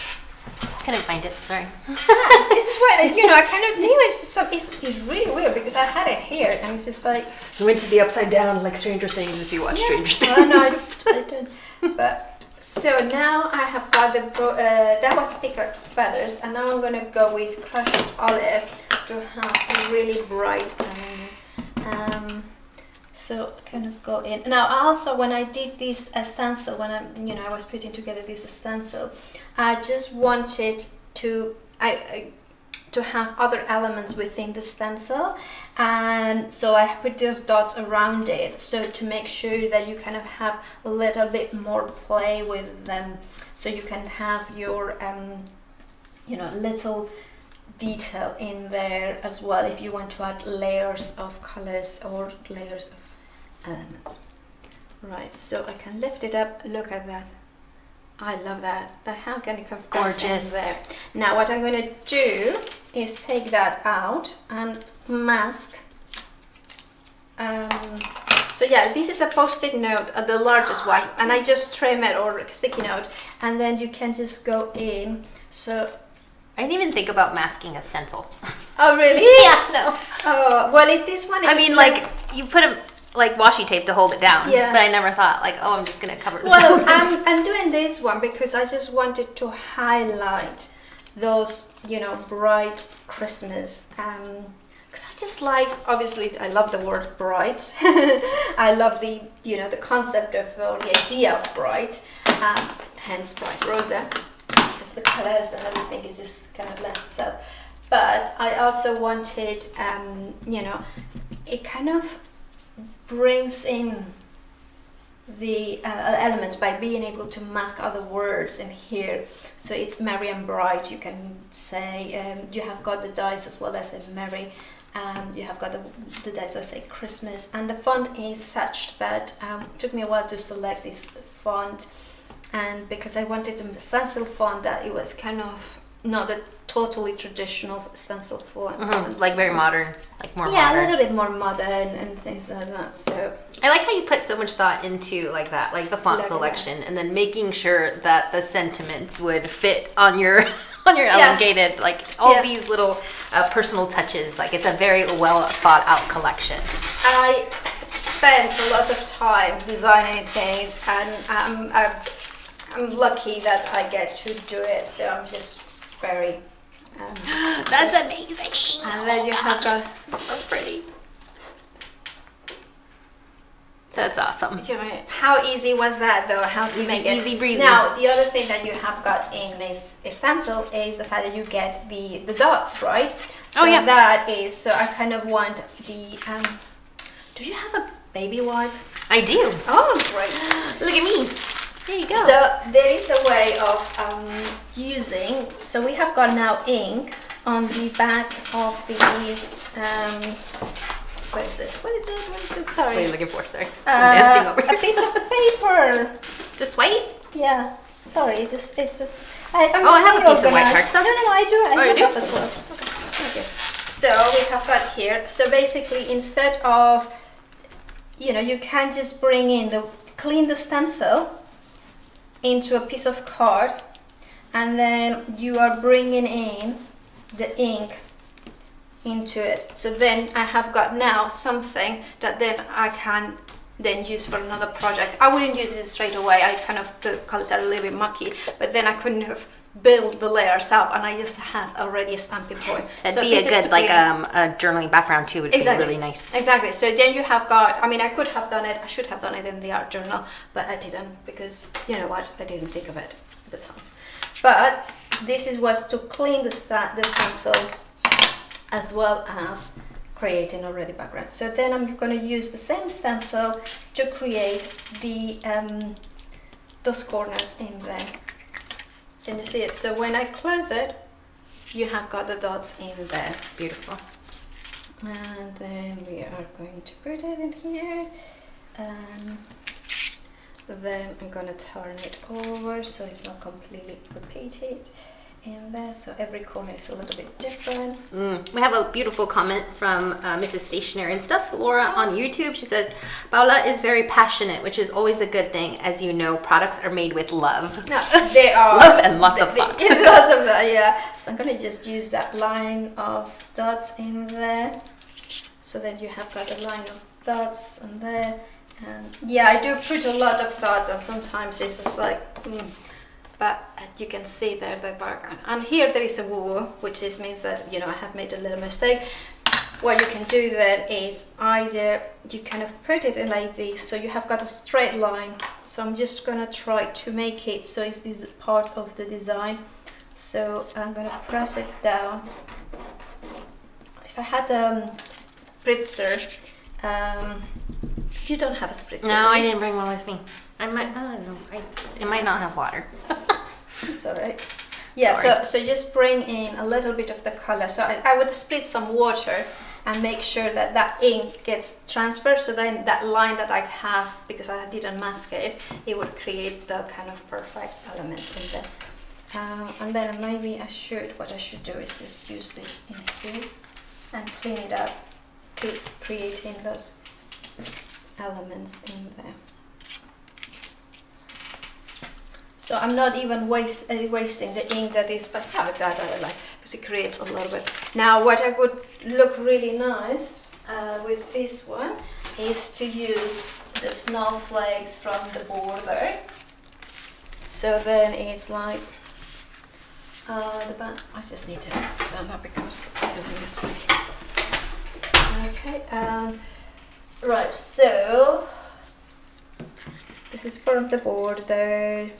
Couldn't find it, sorry. This is what, you know, I kind of knew it's really weird because I had it here and it's just like... You went to the upside down like Stranger Things if you watch Stranger Things. Oh, no, I didn't. But... So now I have got the, that was peacock feathers, and now I'm going to go with crushed olive to have a really bright, so kind of go in. Now also when I did this stencil, when I was putting together this stencil, I just wanted to, to have other elements within the stencil, and so I put those dots around it, so to make sure that you kind of have a little bit more play with them, so you can have your you know, little detail in there as well if you want to add layers of colors or layers of elements. Right, so I can lift it up. Look at that. I love that. How can it come gorgeous there? Now what I'm going to do is take that out and mask. So yeah, this is a post-it note, the largest one, and I just trim it, or a sticky note, and then you can just go in. So I didn't even think about masking a stencil. Oh really? Yeah, no. Oh well, this one. I mean, like you put a like washi tape to hold it down. Yeah. But I never thought like, oh, I'm just gonna cover it. Well, I'm doing this one because I just wanted to highlight those, you know, bright Christmas. Because I just like, obviously, I love the word bright. I love the, you know, the concept of the idea of bright, hence bright rosa. Because the colors and everything is just kind of lends itself. But I also wanted, you know, it kind of brings in the elements by being able to mask other words in here. So it's merry and bright, you can say, you have got the dice as well as a merry, you have got the dice that say Christmas, and the font is such that it took me a while to select this font, and because I wanted a stencil font that it was kind of not a totally traditional stencil font. Like very modern, like more modern. Yeah, a little bit more modern and things like that. So I like how you put so much thought into like that, like the font selection, and then making sure that the sentiments would fit on your elongated, like all these little personal touches. Like it's a very well thought out collection. I spent a lot of time designing things, and I'm lucky that I get to do it. So I'm just very. That's amazing. And then you have got so pretty. That's awesome. How easy was that though? How to make it easy breezy. Now the other thing that you have got in this stencil is the fact that you get the dots, right? So that is, so I kind of want the do you have a baby wipe? I do. Oh great. Look at me. There you go. So there is a way of using, so we have got now ink on the back of the what is it? Sorry. What are you looking for? Sorry. I'm dancing over a piece of paper. Just white? Yeah. Sorry, it's just I have a piece of white cardstock. No, I do. I do that as well. Okay. So we have got here. So basically, instead of, you know, you can just bring in clean the stencil into a piece of card, and then you are bringing in the ink into it. So then I have got now something that then I can then use for another project. I wouldn't use it straight away. I kind of, the colors are a little bit mucky, but then I couldn't have built the layers up, and I just have already a stamping point. That'd be a good like a journaling background too. Would be really nice. Exactly. So then you have got. I mean, I could have done it. I should have done it in the art journal, but I didn't because you know what? I didn't think of it at the time. But this was to clean the stencil as well as creating already background. So then I'm going to use the same stencil to create the those corners in there. Can you see it? So when I close it, you have got the dots in there. Beautiful. And then we are going to put it in here. Then I'm going to turn it over so it's not completely repeated in there. So every corner is a little bit different. We have a beautiful comment from Mrs. Stationery and Stuff, Laura, on YouTube. She says, Paula is very passionate, which is always a good thing. As you know, products are made with love. No, they are. Love and lots of thought. Lots of that, yeah. So I'm going to just use that line of dots in there. So then you have got a line of dots in there. And yeah, I do put a lot of dots, and sometimes it's just like, but you can see there the background. And here there is a woo, which means that, you know, I have made a little mistake. What you can do then is either you kind of put it in like this, so you have got a straight line. So I'm just gonna try to make it so it's this part of the design. So I'm gonna press it down. If I had a spritzer, you don't have a spritzer. No, I didn't bring one with me. I don't know. It might not have water. It's alright. Yeah, so just bring in a little bit of the color. So I would spritz some water and make sure that that ink gets transferred. So then that line that I have, because I didn't mask it, it would create the kind of perfect element in there. And then maybe what I should do is just use this in here and clean it up, creating those elements in there. So I'm not even wasting the ink that is, but that I like, because it creates a little bit. Now what I would look really nice with this one is to use the snowflakes from the border. So then it's like the band. I just need to stand up because this is really sweet. Okay. Right, so this is from the border,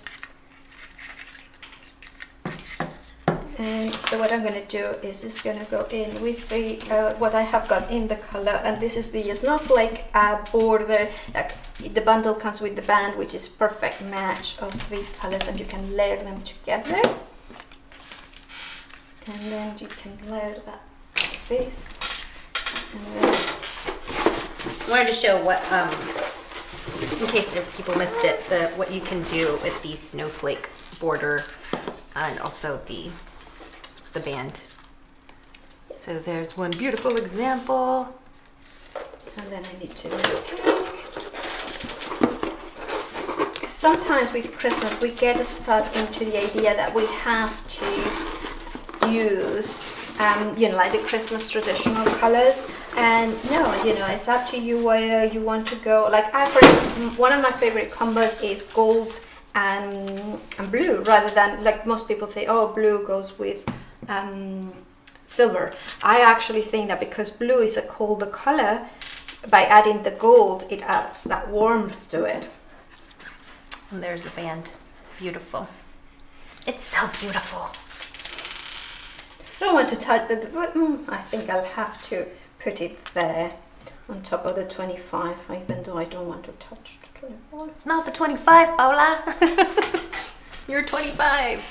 and so what I'm going to do is just going to go in with the what I have got in the color, and this is the snowflake border. The bundle comes with the band, which is perfect match of the colors, and you can layer them together, and then you can layer that like this, and then I wanted to show what, in case people missed it, what you can do with the snowflake border and also the band. So there's one beautiful example. And then I need to sometimes with Christmas we get stuck into the idea that we have to use you know, like the Christmas traditional colors, and no, you know, it's up to you whether you want to go. Like for instance, one of my favorite combos is gold and blue, rather than like most people say, oh, blue goes with silver. I actually think that because blue is a colder color, by adding the gold, it adds that warmth to it. And there's the band. Beautiful. It's so beautiful. I don't want to touch the, I think I'll have to put it there on top of the 25, even though I don't want to touch the 25. Not the 25, Paula. You're 25.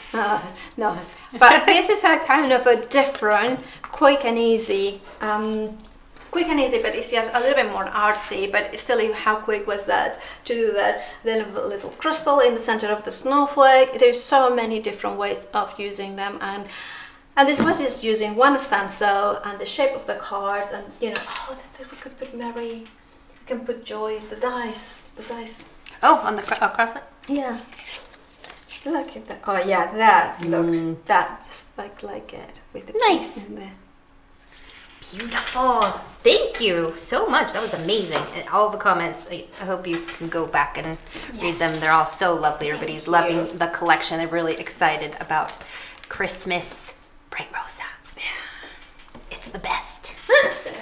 No, but this is a kind of a different, quick and easy, but it's just a little bit more artsy, but still, how quick was that to do that? Then a little crystal in the center of the snowflake. There's so many different ways of using them, and this was just using one stencil and the shape of the cards, and you know, oh, we could put Mary, we can put Joy, the dice. Oh, on the across it? Yeah. Look at that. Oh yeah, that looks, that just like it with the piece in there. Beautiful. Thank you so much. That was amazing. And all the comments, I hope you can go back and read them. They're all so lovely. Everybody's loving the collection. They're really excited about Christmas. Bright Rosa. It's the best.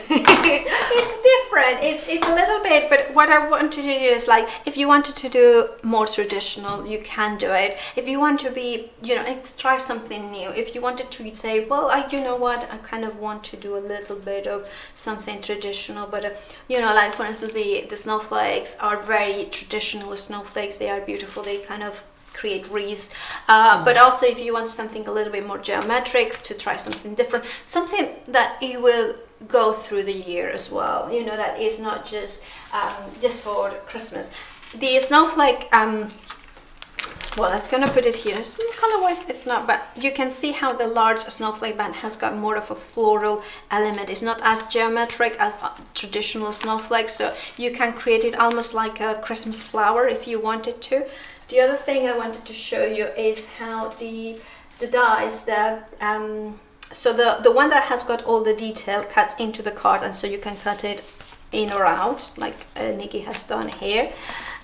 It's different. It's a little bit, but what I want to do is, like, if you wanted to do more traditional, you can do it. If you want to be, you know, try something new. If you wanted to say, well, you know what, I kind of want to do a little bit of something traditional, but you know, like for instance, the snowflakes are very traditional snowflakes. They are beautiful. They kind of create wreaths, but also if you want something a little bit more geometric, to try something different, something that it will go through the year as well, you know, that is not just for Christmas. The snowflake, well, I'm gonna put it here. Color-wise, it's not, but you can see how the large snowflake band has got more of a floral element. It's not as geometric as traditional snowflakes, so you can create it almost like a Christmas flower if you wanted to. The other thing I wanted to show you is how the dies, so the one that has got all the detail cuts into the card, and so you can cut it in or out like Nicky has done here,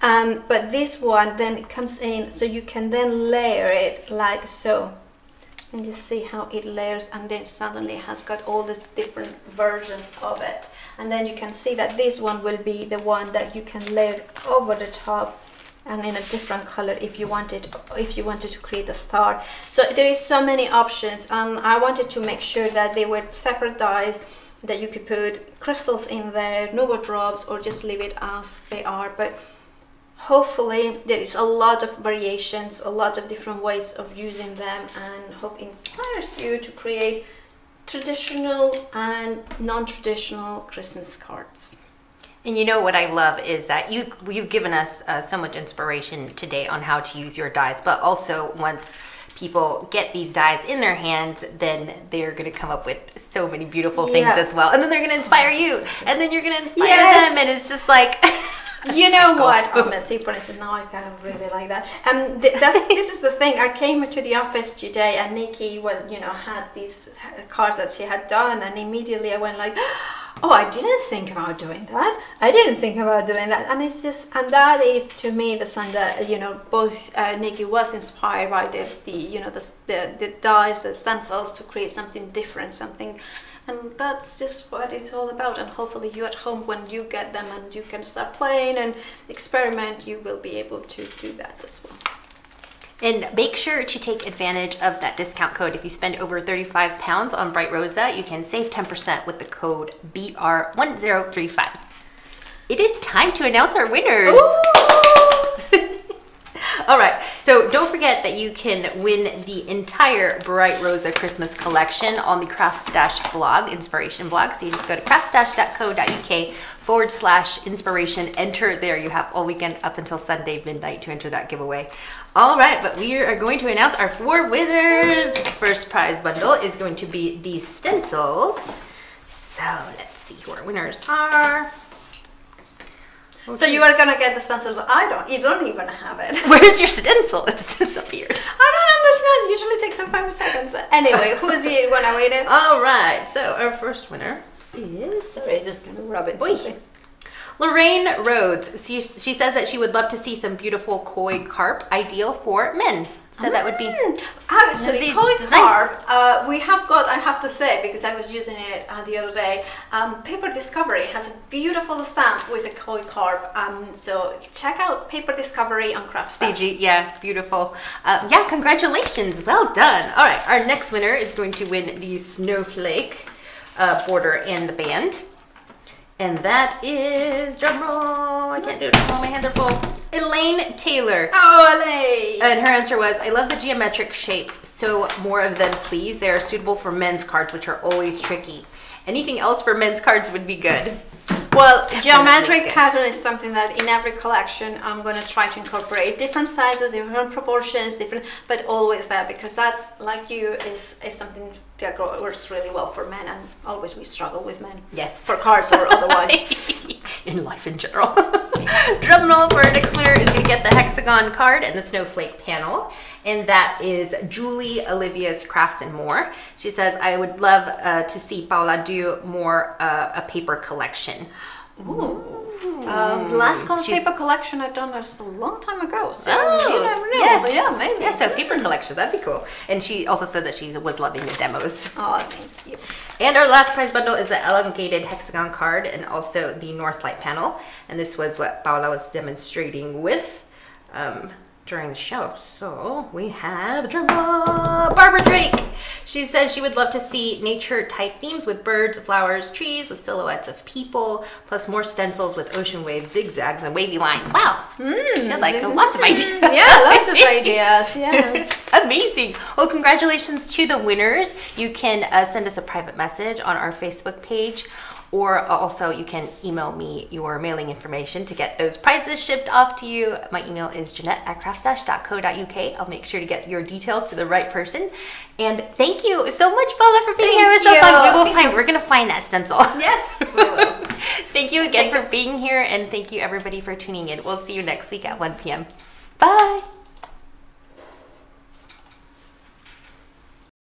but this one then it comes in, so you can then layer it like so, and you see how it layers, and then suddenly it has got all these different versions of it, and then you can see that this one will be the one that you can layer over the top and in a different color if you wanted to create a star. So there is so many options, and I wanted to make sure that they were separate dies, that you could put crystals in there, nougat drops, or just leave it as they are. But hopefully there is a lot of variations, a lot of different ways of using them, and hope inspires you to create traditional and non-traditional Christmas cards. And you know what I love is that you've given us so much inspiration today on how to use your dies, but also once people get these dies in their hands, then they're going to come up with so many beautiful things as well, and then they're going to inspire you, and then you're going to inspire them, and it's just like you know what, honestly, for instance, now I kind of really like that. This is the thing. I came to the office today, and Nicky was, you know, had these cards that she had done, and immediately I went like, oh, I didn't think about doing that. I didn't think about doing that. And it's just, and that is to me the sign that, you know, both Nicky was inspired by the dies, the stencils, to create something different, something, and that's just what it's all about. And hopefully you at home, when you get them and you can start playing and experiment, you will be able to do that as well. And make sure to take advantage of that discount code. If you spend over £35 on Bright Rosa, you can save 10% with the code BR1035. It is time to announce our winners. All right, so don't forget that you can win the entire Bright Rosa Christmas collection on the CraftStash blog, inspiration blog. So you just go to craftstash.co.uk/inspiration, enter there. You have all weekend up until Sunday midnight to enter that giveaway. All right, but we are going to announce our 4 winners. The first prize bundle is going to be the stencils. So let's see who our winners are. So you are gonna get the stencil. You don't even have it. Where's your stencil? It's disappeared. I don't understand. Usually takes some 5 seconds. Anyway, who's the one I waited? All right. So our first winner is. Sorry, just gonna rub it. Something. Lorraine Rhodes. She says that she would love to see some beautiful koi carp, ideal for men. So that would be actually koi carp. We have got, I have to say, because I was using it the other day. Paper Discovery has a beautiful stamp with a koi carp. So check out Paper Discovery on CraftStash. Yeah, beautiful. Yeah, congratulations. Well done. All right, our next winner is going to win the Snowflake Border and the band. And that is, drum roll, I can't do it anymore, my hands are full, Elaine Taylor. Oh, Elaine! And her answer was, I love the geometric shapes, so more of them please. They are suitable for men's cards, which are always tricky. Anything else for men's cards would be good. Well, geometric pattern is something that in every collection I'm going to try to incorporate. Different sizes, different proportions, but always there, because that's, like you, is something that works really well for men, and always we struggle with men. Yes. For cards or otherwise. in life in general. Drum roll for our next winner is going to get the hexagon card and the snowflake panel. And that is Julie Olivia's Crafts and More. She says, I would love to see Paula do more a paper collection. Ooh. The last paper collection I'd done was a long time ago, so you never know. Yeah, maybe. Yeah, so paper collection, that'd be cool. And she also said that she was loving the demos. Oh, thank you. And our last prize bundle is the elongated hexagon card and also the north light panel. And this was what Paula was demonstrating with during the show. So we have Barbara Drake. She says she would love to see nature type themes with birds, flowers, trees with silhouettes of people, plus more stencils with ocean waves, zigzags, and wavy lines. Wow. She had like lots of ideas. Yeah, lots of ideas. Yeah. Amazing. Well, congratulations to the winners. You can send us a private message on our Facebook page, or also you can email me your mailing information to get those prizes shipped off to you. My email is jeanette@craftstash.co.uk. I'll make sure to get your details to the right person. And thank you so much, Paula, for being here. It was so fun. We're gonna find that stencil. Yes, we will. Thank you again for being here, and thank you everybody for tuning in. We'll see you next week at 1 p.m. Bye.